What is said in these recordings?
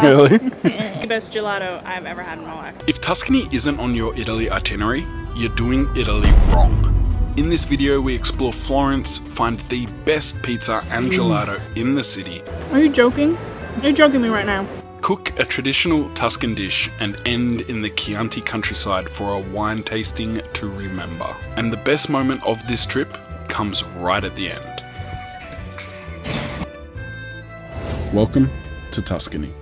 Really? The best gelato I've ever had in my life. If Tuscany isn't on your Italy itinerary, you're doing Italy wrong. In this video, we explore Florence, find the best pizza and gelato in the city. Are you joking? Are you joking me right now? Cook a traditional Tuscan dish and end in the Chianti countryside for a wine tasting to remember. And the best moment of this trip comes right at the end. Welcome to Tuscany.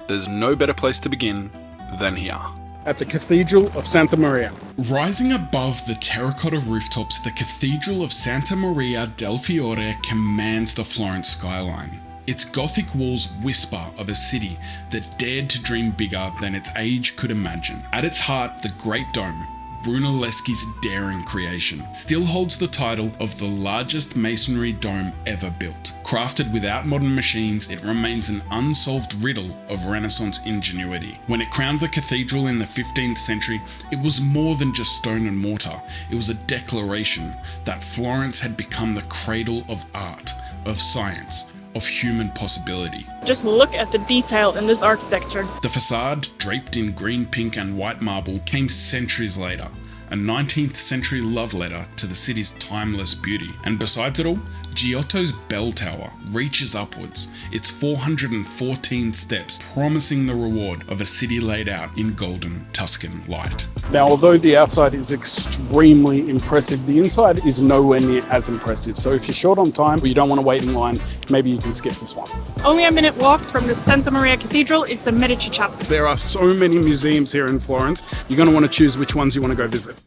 There's no better place to begin than here. At the Cathedral of Santa Maria. Rising above the terracotta rooftops, the Cathedral of Santa Maria del Fiore commands the Florence skyline. Its Gothic walls whisper of a city that dared to dream bigger than its age could imagine. At its heart, the Great Dome, Brunelleschi's daring creation, still holds the title of the largest masonry dome ever built. Crafted without modern machines, it remains an unsolved riddle of Renaissance ingenuity. When it crowned the cathedral in the 15th century, it was more than just stone and mortar. It was a declaration that Florence had become the cradle of art, of science, of human possibility. Just look at the detail in this architecture. The facade, draped in green, pink and white marble, came centuries later, a 19th century love letter to the city's timeless beauty. And besides it all, Giotto's bell tower reaches upwards, its 414 steps, promising the reward of a city laid out in golden Tuscan light. Now, although the outside is extremely impressive, the inside is nowhere near as impressive. So if you're short on time or you don't want to wait in line, maybe you can skip this one. Only a minute walk from the Santa Maria Cathedral is the Medici Chapel. There are so many museums here in Florence, you're going to want to choose which ones you want to go visit.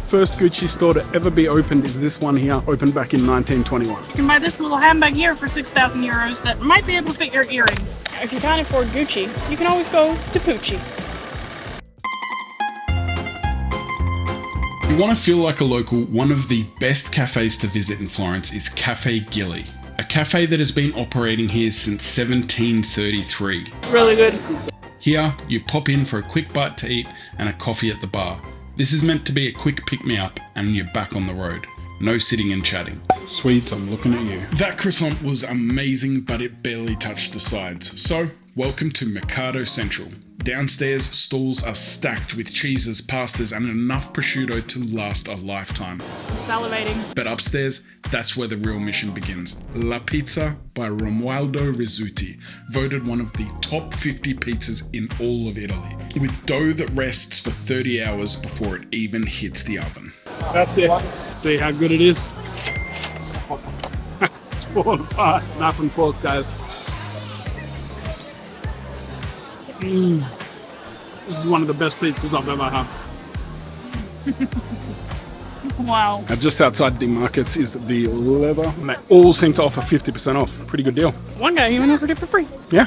First Gucci store to ever be opened is this one here, opened back in 1921. You can buy this little handbag here for 6,000 euros that might be able to fit your earrings. If you can't afford Gucci, you can always go to Pucci. If you want to feel like a local, one of the best cafes to visit in Florence is Cafe Gilly, a cafe that has been operating here since 1733. Really good. Here, you pop in for a quick bite to eat and a coffee at the bar. This is meant to be a quick pick-me-up and you're back on the road. No sitting and chatting. Sweets, I'm looking at you. That croissant was amazing, but it barely touched the sides. So, welcome to Mercato Central. Downstairs, stalls are stacked with cheeses, pastas, and enough prosciutto to last a lifetime. I'm salivating. But upstairs, that's where the real mission begins. La Pizza by Romualdo Rizzuti, voted one of the top 50 pizzas in all of Italy, with dough that rests for 30 hours before it even hits the oven. That's it. See how good it is? It's falling apart. Nothing fault, guys. This is one of the best pizzas I've ever had. Wow. Now just outside the markets is the leather, and they all seem to offer 50% off. Pretty good deal. One guy even offered it for free. Yeah.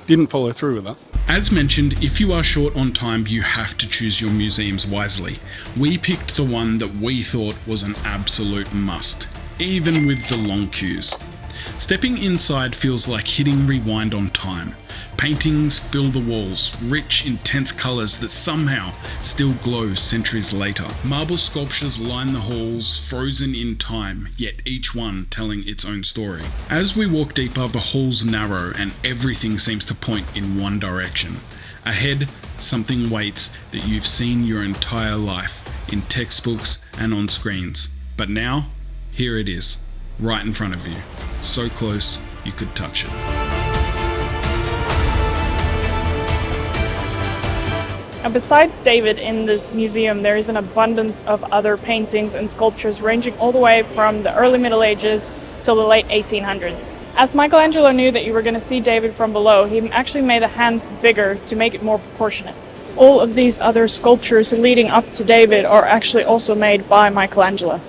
Didn't follow through with that. As mentioned, if you are short on time, you have to choose your museums wisely. We picked the one that we thought was an absolute must, even with the long queues. Stepping inside feels like hitting rewind on time. Paintings fill the walls, rich, intense colours that somehow still glow centuries later. Marble sculptures line the halls, frozen in time, yet each one telling its own story. As we walk deeper, the halls narrow and everything seems to point in one direction. Ahead, something waits that you've seen your entire life, in textbooks and on screens. But now, here it is, right in front of you. So close, you could touch it. And besides David in this museum, there is an abundance of other paintings and sculptures ranging all the way from the early Middle Ages till the late 1800s. As Michelangelo knew that you were going to see David from below, he actually made the hands bigger to make it more proportionate. All of these other sculptures leading up to David are actually also made by Michelangelo.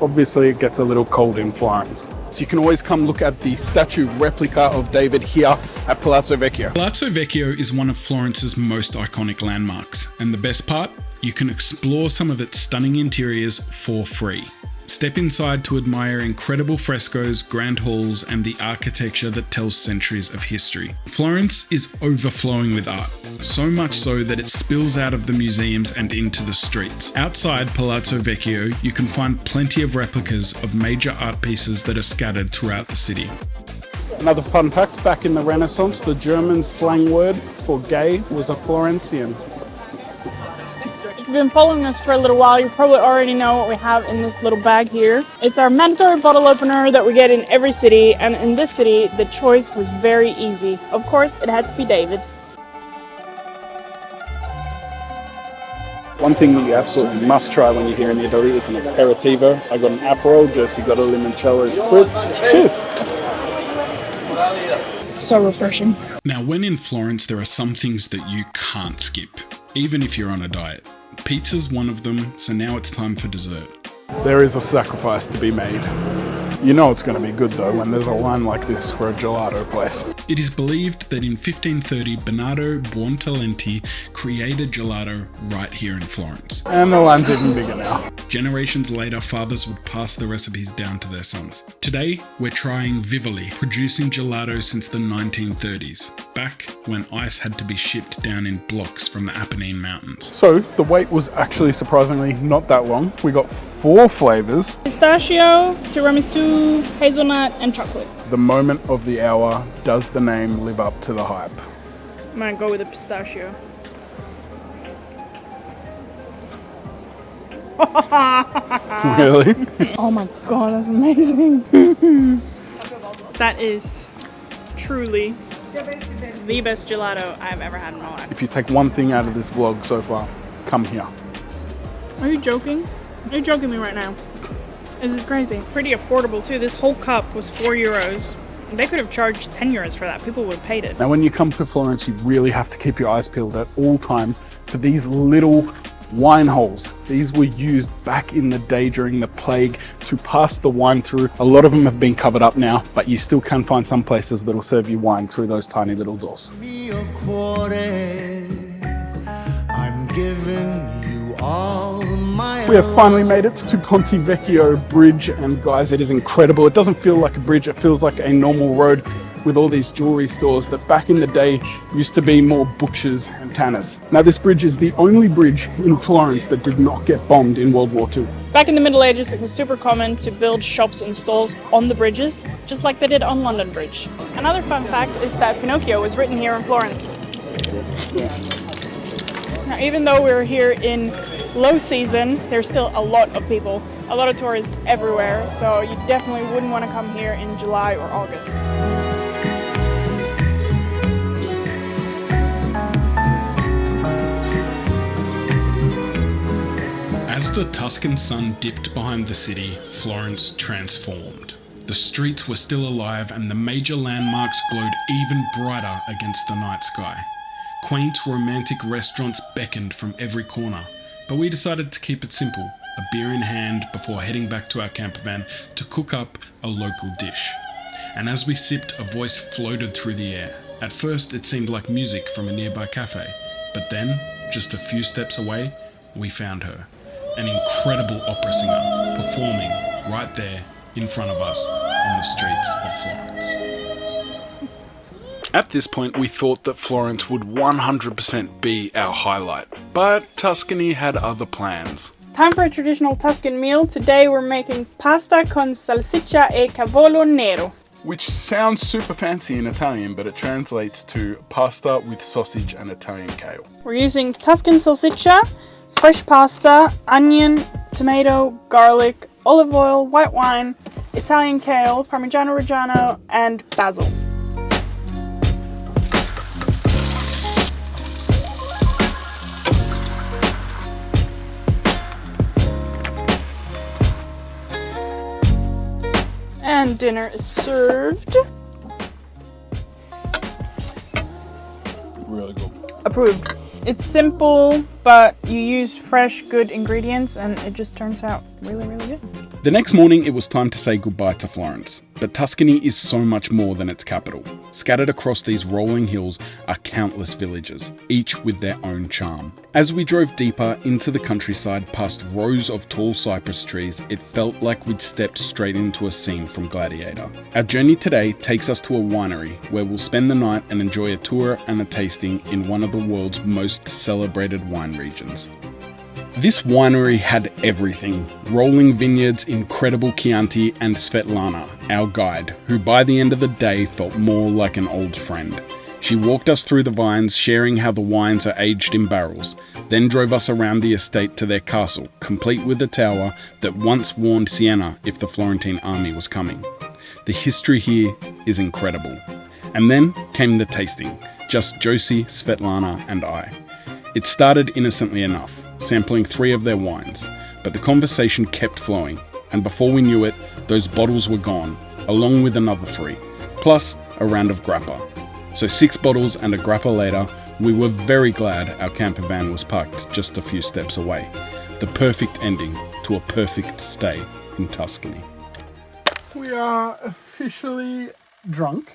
Obviously, it gets a little cold in Florence. So you can always come look at the statue replica of David here at Palazzo Vecchio. Palazzo Vecchio is one of Florence's most iconic landmarks. And the best part? You can explore some of its stunning interiors for free. Step inside to admire incredible frescoes, grand halls, and the architecture that tells centuries of history. Florence is overflowing with art. so much so that it spills out of the museums and into the streets. Outside Palazzo Vecchio, you can find plenty of replicas of major art pieces that are scattered throughout the city. Another fun fact, back in the Renaissance, the German slang word for gay was a Florentian. If you've been following us for a little while, you probably already know what we have in this little bag here. It's our Mentor bottle opener that we get in every city, and in this city, the choice was very easy. Of course, it had to be David. One thing that you absolutely must try when you're here in Italy is an aperitivo. I got an Aperol, Josie got a limoncello spritz. Cheers! So refreshing. Now, when in Florence, there are some things that you can't skip, even if you're on a diet. Pizza's one of them, so now it's time for dessert. There is a sacrifice to be made. You know it's going to be good though when there's a line like this for a gelato place. It is believed that in 1530 Bernardo Buontalenti created gelato right here in Florence. And the line's even bigger now. Generations later, fathers would pass the recipes down to their sons. Today, we're trying Vivoli, producing gelato since the 1930s, back when ice had to be shipped down in blocks from the Apennine Mountains. So the wait was actually surprisingly not that long. We got 4 flavors. Pistachio, tiramisu, hazelnut, and chocolate. The moment of the hour, does the name live up to the hype? I'm gonna go with the pistachio. Really? Oh my god, that's amazing. That is truly the best gelato I've ever had in my life. If you take one thing out of this vlog so far, come here. Are you joking? Are you joking me right now? This is crazy. Pretty affordable too. This whole cup was €4. They could have charged 10 euros for that. People would have paid it. Now when you come to Florence, you really have to keep your eyes peeled at all times for these little wine holes. These were used back in the day during the plague to pass the wine through. A lot of them have been covered up now, but you still can find some places that'll serve you wine through those tiny little doors. I'm giving you all my We have finally made it to Ponte Vecchio Bridge, and guys, it is incredible. It doesn't feel like a bridge, it feels like a normal road with all these jewelry stores that back in the day used to be more butchers and tanners. Now this bridge is the only bridge in Florence that did not get bombed in World War II. Back in the Middle Ages, it was super common to build shops and stalls on the bridges, just like they did on London Bridge. Another fun fact is that Pinocchio was written here in Florence. Now, even though we're here in low season, there's still a lot of people, a lot of tourists everywhere, so you definitely wouldn't want to come here in July or August. As the Tuscan sun dipped behind the city, Florence transformed. The streets were still alive and the major landmarks glowed even brighter against the night sky. Quaint, romantic restaurants beckoned from every corner, but we decided to keep it simple, a beer in hand before heading back to our camper van to cook up a local dish. And as we sipped, a voice floated through the air. At first it seemed like music from a nearby cafe, but then, just a few steps away, we found her. An incredible opera singer performing right there in front of us on the streets of Florence. At this point, we thought that Florence would 100% be our highlight, but Tuscany had other plans. Time for a traditional Tuscan meal. Today we're making pasta con salsiccia e cavolo nero. Which sounds super fancy in Italian, but it translates to pasta with sausage and Italian kale. We're using Tuscan salsiccia, fresh pasta, onion, tomato, garlic, olive oil, white wine, Italian kale, Parmigiano Reggiano, and basil. And dinner is served. Really good. Approved. It's simple, but you use fresh, good ingredients and it just turns out really, really good. The next morning, it was time to say goodbye to Florence. But Tuscany is so much more than its capital. Scattered across these rolling hills are countless villages, each with their own charm. As we drove deeper into the countryside past rows of tall cypress trees, it felt like we'd stepped straight into a scene from Gladiator. Our journey today takes us to a winery where we'll spend the night and enjoy a tour and a tasting in one of the world's most celebrated wine regions. This winery had everything. Rolling vineyards, incredible Chianti, and Svetlana, our guide, who by the end of the day felt more like an old friend. She walked us through the vines, sharing how the wines are aged in barrels, then drove us around the estate to their castle, complete with a tower that once warned Siena if the Florentine army was coming. The history here is incredible. And then came the tasting, just Josie, Svetlana, and I. It started innocently enough, sampling 3 of their wines, but the conversation kept flowing, and before we knew it, those bottles were gone, along with another 3, plus a round of grappa. So 6 bottles and a grappa later, we were very glad our camper van was parked just a few steps away. The perfect ending to a perfect stay in Tuscany. We are officially drunk.